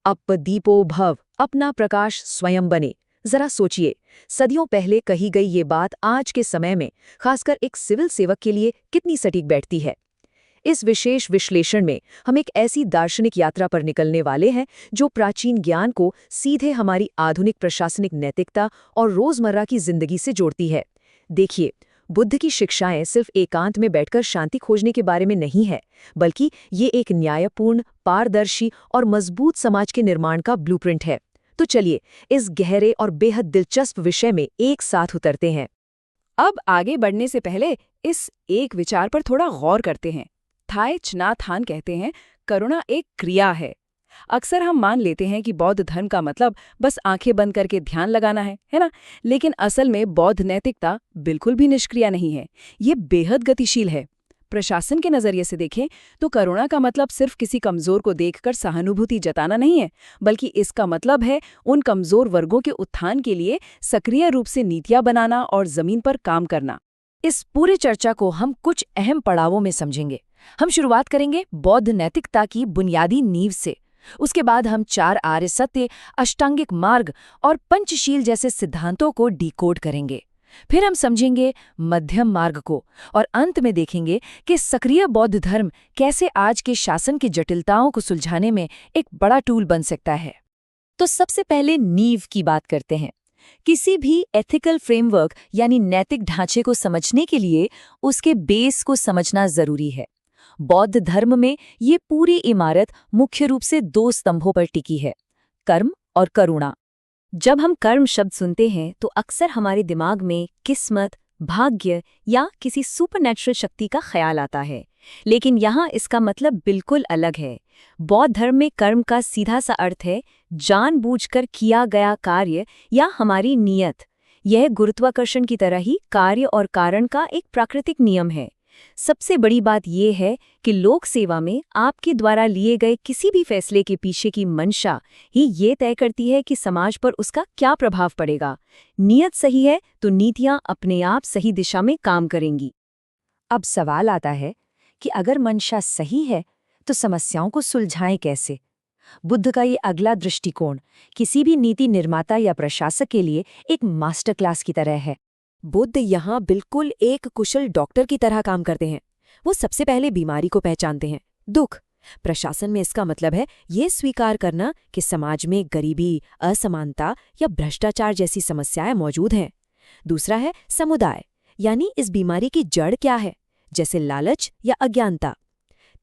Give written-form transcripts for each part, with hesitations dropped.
दीपो भव, अपना प्रकाश स्वयं बने। जरा सोचिए, सदियों पहले कही गई ये बात आज के समय में, खासकर एक सिविल सेवक के लिए कितनी सटीक बैठती है। इस विशेष विश्लेषण में हम एक ऐसी दार्शनिक यात्रा पर निकलने वाले हैं जो प्राचीन ज्ञान को सीधे हमारी आधुनिक प्रशासनिक नैतिकता और रोजमर्रा की जिंदगी से जोड़ती है। देखिए, बुद्ध की शिक्षाएं सिर्फ एकांत में बैठकर शांति खोजने के बारे में नहीं है, बल्कि ये एक न्यायपूर्ण, पारदर्शी और मजबूत समाज के निर्माण का ब्लूप्रिंट है। तो चलिए, इस गहरे और बेहद दिलचस्प विषय में एक साथ उतरते हैं। अब आगे बढ़ने से पहले इस एक विचार पर थोड़ा गौर करते हैं। थाय चिनाथ हान कहते हैं, करुणा एक क्रिया है। अक्सर हम मान लेते हैं कि बौद्ध धर्म का मतलब बस आंखें बंद करके ध्यान लगाना है ना? लेकिन असल में बौद्ध नैतिकता बिल्कुल भी निष्क्रिय नहीं है, ये बेहद गतिशील है। प्रशासन के नजरिए से देखें तो करुणा का मतलब सिर्फ किसी कमजोर को देखकर सहानुभूति जताना नहीं है, बल्कि इसका मतलब है उन कमजोर वर्गों के उत्थान के लिए सक्रिय रूप से नीतियां बनाना और जमीन पर काम करना। इस पूरी चर्चा को हम कुछ अहम पड़ावों में समझेंगे। हम शुरुआत करेंगे बौद्ध नैतिकता की बुनियादी नींव से। उसके बाद हम 4 आर्य सत्य, अष्टांगिक मार्ग और पंचशील जैसे सिद्धांतों को डिकोड करेंगे। फिर हम समझेंगे मध्यम मार्ग को, और अंत में देखेंगे कि सक्रिय बौद्ध धर्म कैसे आज के शासन की जटिलताओं को सुलझाने में एक बड़ा टूल बन सकता है। तो सबसे पहले नींव की बात करते हैं। किसी भी एथिकल फ्रेमवर्क यानी नैतिक ढांचे को समझने के लिए उसके बेस को समझना जरूरी है। बौद्ध धर्म में ये पूरी इमारत मुख्य रूप से 2 स्तंभों पर टिकी है, कर्म और करुणा। जब हम कर्म शब्द सुनते हैं तो अक्सर हमारे दिमाग में किस्मत, भाग्य या किसी सुपरनैचुरल शक्ति का ख्याल आता है, लेकिन यहाँ इसका मतलब बिल्कुल अलग है। बौद्ध धर्म में कर्म का सीधा सा अर्थ है जानबूझकर किया गया कार्य या हमारी नीयत। यह गुरुत्वाकर्षण की तरह ही कार्य और कारण का एक प्राकृतिक नियम है। सबसे बड़ी बात यह है कि लोक सेवा में आपके द्वारा लिए गए किसी भी फैसले के पीछे की मंशा ही ये तय करती है कि समाज पर उसका क्या प्रभाव पड़ेगा। नीयत सही है तो नीतियां अपने आप सही दिशा में काम करेंगी। अब सवाल आता है कि अगर मंशा सही है तो समस्याओं को सुलझाएं कैसे? बुद्ध का ये अगला दृष्टिकोण किसी भी नीति निर्माता या प्रशासक के लिए एक मास्टर क्लास की तरह है। बुद्ध यहाँ बिल्कुल एक कुशल डॉक्टर की तरह काम करते हैं। वो सबसे पहले बीमारी को पहचानते हैं, दुख। प्रशासन में इसका मतलब है ये स्वीकार करना कि समाज में गरीबी, असमानता या भ्रष्टाचार जैसी समस्याएं मौजूद हैं। दूसरा है समुदाय, यानी इस बीमारी की जड़ क्या है, जैसे लालच या अज्ञानता।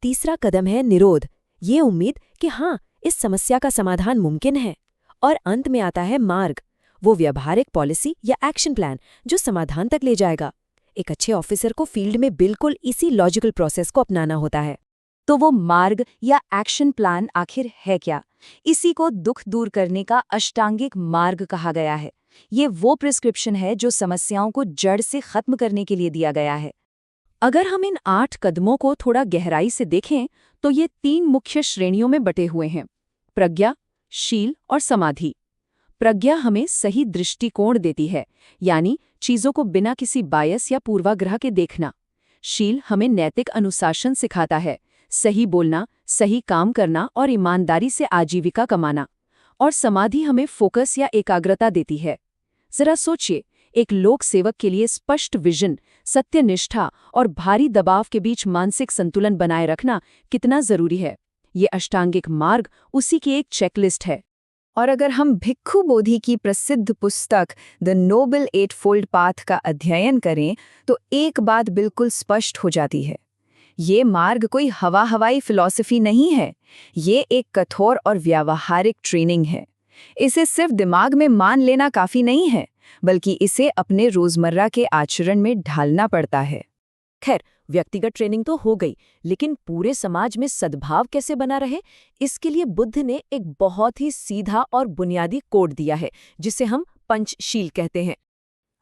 तीसरा कदम है निरोध, ये उम्मीद कि हाँ, इस समस्या का समाधान मुमकिन है। और अंत में आता है मार्ग, वो व्यावहारिक पॉलिसी या एक्शन प्लान जो समाधान तक ले जाएगा। एक अच्छे ऑफिसर को फील्ड में बिल्कुल इसी लॉजिकल प्रोसेस को अपनाना होता है। तो वो मार्ग या एक्शन प्लान आखिर है क्या? इसी को दुख दूर करने का अष्टांगिक मार्ग कहा गया है। ये वो प्रिस्क्रिप्शन है जो समस्याओं को जड़ से खत्म करने के लिए दिया गया है। अगर हम इन 8 कदमों को थोड़ा गहराई से देखें तो ये 3 मुख्य श्रेणियों में बटे हुए हैं: प्रज्ञा, शील और समाधि। प्रज्ञा हमें सही दृष्टिकोण देती है, यानी चीजों को बिना किसी बायस या पूर्वाग्रह के देखना। शील हमें नैतिक अनुशासन सिखाता है, सही बोलना, सही काम करना और ईमानदारी से आजीविका कमाना। और समाधि हमें फोकस या एकाग्रता देती है। जरा सोचिए, एक लोक सेवक के लिए स्पष्ट विजन, सत्यनिष्ठा और भारी दबाव के बीच मानसिक संतुलन बनाए रखना कितना जरूरी है। ये अष्टांगिक मार्ग उसी की एक चेकलिस्ट है। और अगर हम भिक्खु बोधि की प्रसिद्ध पुस्तक द नोबल एटफोल्ड पाथ का अध्ययन करें तो एक बात बिल्कुल स्पष्ट हो जाती है। ये मार्ग कोई हवाई फिलॉसफी नहीं है, ये एक कठोर और व्यावहारिक ट्रेनिंग है। इसे सिर्फ दिमाग में मान लेना काफी नहीं है, बल्कि इसे अपने रोजमर्रा के आचरण में ढालना पड़ता है। खैर, व्यक्तिगत ट्रेनिंग तो हो गई, लेकिन पूरे समाज में सद्भाव कैसे बना रहे, इसके लिए बुद्ध ने एक बहुत ही सीधा और बुनियादी कोड दिया है, जिसे हम पंचशील कहते हैं।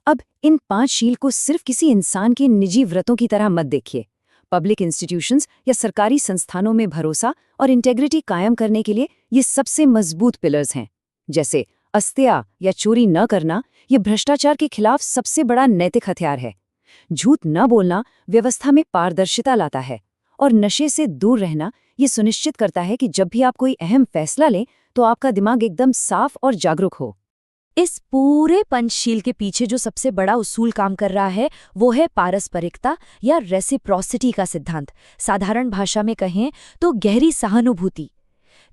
अब इन 5 शील को सिर्फ किसी इंसान के निजी व्रतों की तरह मत देखिए। पब्लिक इंस्टीट्यूशंस या सरकारी संस्थानों में भरोसा और इंटेग्रिटी कायम करने के लिए ये सबसे मजबूत पिलर्स हैं। जैसे अस्तेय या चोरी न करना, ये भ्रष्टाचार के खिलाफ सबसे बड़ा नैतिक हथियार है। झूठ न बोलना व्यवस्था में पारदर्शिता लाता है। और नशे से दूर रहना ये सुनिश्चित करता है कि जब भी आप कोई अहम फैसला लें तो आपका दिमाग एकदम साफ और जागरूक हो। इस पूरे पंचशील के पीछे जो सबसे बड़ा उसूल काम कर रहा है वो है पारस्परिकता या रेसिप्रोसिटी का सिद्धांत। साधारण भाषा में कहें तो गहरी सहानुभूति।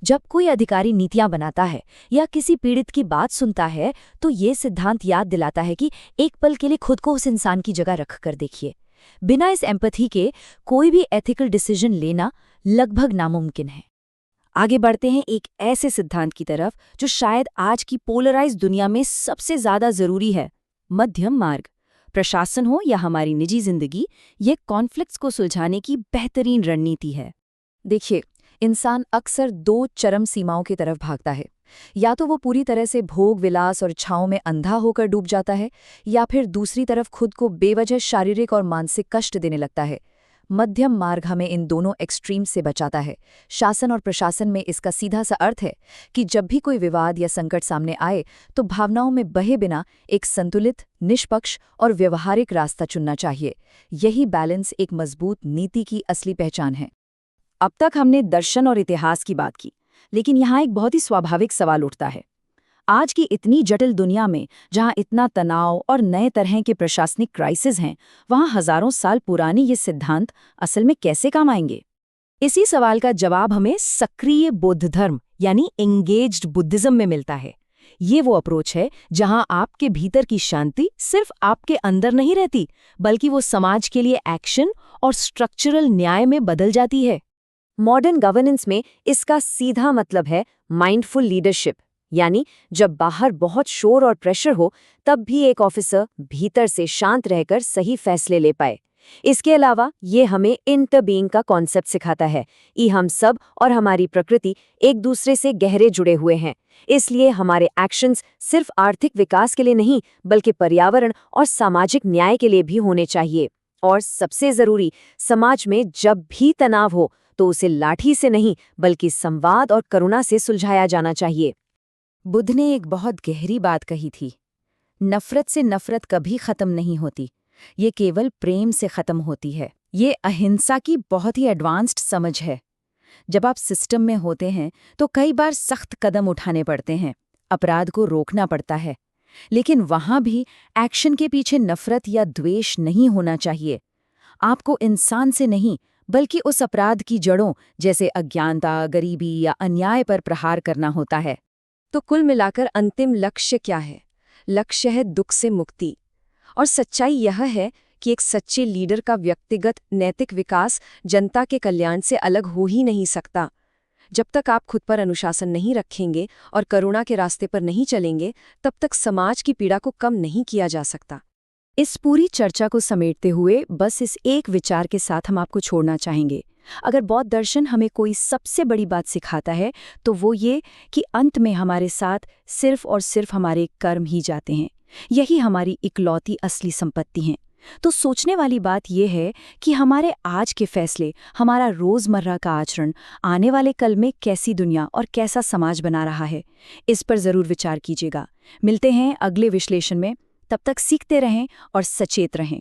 जब कोई अधिकारी नीतियां बनाता है या किसी पीड़ित की बात सुनता है तो ये सिद्धांत याद दिलाता है कि एक पल के लिए खुद को उस इंसान की जगह रख कर देखिए। बिना इस एम्पैथी के कोई भी एथिकल डिसीजन लेना लगभग नामुमकिन है। आगे बढ़ते हैं एक ऐसे सिद्धांत की तरफ जो शायद आज की पोलराइज दुनिया में सबसे ज्यादा जरूरी है, मध्यम मार्ग। प्रशासन हो या हमारी निजी जिंदगी, ये कॉन्फ्लिक्ट्स को सुलझाने की बेहतरीन रणनीति है। देखिए, इंसान अक्सर दो चरम सीमाओं की तरफ भागता है। या तो वो पूरी तरह से भोग विलास और इच्छाओं में अंधा होकर डूब जाता है, या फिर दूसरी तरफ खुद को बेवजह शारीरिक और मानसिक कष्ट देने लगता है। मध्यम मार्ग हमें इन दोनों एक्सट्रीम से बचाता है। शासन और प्रशासन में इसका सीधा सा अर्थ है कि जब भी कोई विवाद या संकट सामने आए तो भावनाओं में बहे बिना एक संतुलित, निष्पक्ष और व्यवहारिक रास्ता चुनना चाहिए। यही बैलेंस एक मजबूत नीति की असली पहचान है। अब तक हमने दर्शन और इतिहास की बात की, लेकिन यहाँ एक बहुत ही स्वाभाविक सवाल उठता है। आज की इतनी जटिल दुनिया में जहाँ इतना तनाव और नए तरह के प्रशासनिक क्राइसिस हैं, वहाँ हजारों साल पुरानी ये सिद्धांत असल में कैसे काम आएंगे? इसी सवाल का जवाब हमें सक्रिय बौद्ध धर्म यानी एंगेज्ड बुद्धिज्म में मिलता है। ये वो अप्रोच है जहाँ आपके भीतर की शांति सिर्फ आपके अंदर नहीं रहती, बल्कि वो समाज के लिए एक्शन और स्ट्रक्चरल न्याय में बदल जाती है। मॉडर्न गवर्नेंस में इसका सीधा मतलब है माइंडफुल लीडरशिप, यानी जब बाहर बहुत शोर और प्रेशर हो तब भी एक ऑफिसर भीतर से शांत रहकर सही फैसले ले पाए। इसके अलावा ये हमें इंटरबीइंग का कॉन्सेप्ट सिखाता है कि हम सब और हमारी प्रकृति एक दूसरे से गहरे जुड़े हुए हैं। इसलिए हमारे एक्शंस सिर्फ आर्थिक विकास के लिए नहीं, बल्कि पर्यावरण और सामाजिक न्याय के लिए भी होने चाहिए। और सबसे जरूरी, समाज में जब भी तनाव हो तो उसे लाठी से नहीं, बल्कि संवाद और करुणा से सुलझाया जाना चाहिए। बुद्ध ने एक बहुत गहरी बात कही थी, नफरत से नफरत कभी खत्म नहीं होती, ये केवल प्रेम से खत्म होती है। ये अहिंसा की बहुत ही एडवांस्ड समझ है। जब आप सिस्टम में होते हैं तो कई बार सख्त कदम उठाने पड़ते हैं, अपराध को रोकना पड़ता है, लेकिन वहां भी एक्शन के पीछे नफरत या द्वेष नहीं होना चाहिए। आपको इंसान से नहीं, बल्कि उस अपराध की जड़ों जैसे अज्ञानता, गरीबी या अन्याय पर प्रहार करना होता है। तो कुल मिलाकर अंतिम लक्ष्य क्या है? लक्ष्य है दुख से मुक्ति। और सच्चाई यह है कि एक सच्चे लीडर का व्यक्तिगत नैतिक विकास जनता के कल्याण से अलग हो ही नहीं सकता। जब तक आप खुद पर अनुशासन नहीं रखेंगे और करुणा के रास्ते पर नहीं चलेंगे, तब तक समाज की पीड़ा को कम नहीं किया जा सकता। इस पूरी चर्चा को समेटते हुए बस इस एक विचार के साथ हम आपको छोड़ना चाहेंगे। अगर बौद्ध दर्शन हमें कोई सबसे बड़ी बात सिखाता है तो वो ये कि अंत में हमारे साथ सिर्फ और सिर्फ हमारे कर्म ही जाते हैं। यही हमारी इकलौती असली संपत्ति हैं। तो सोचने वाली बात यह है कि हमारे आज के फैसले, हमारा रोजमर्रा का आचरण आने वाले कल में कैसी दुनिया और कैसा समाज बना रहा है। इस पर जरूर विचार कीजिएगा। मिलते हैं अगले विश्लेषण में। तब तक सीखते रहें और सचेत रहें।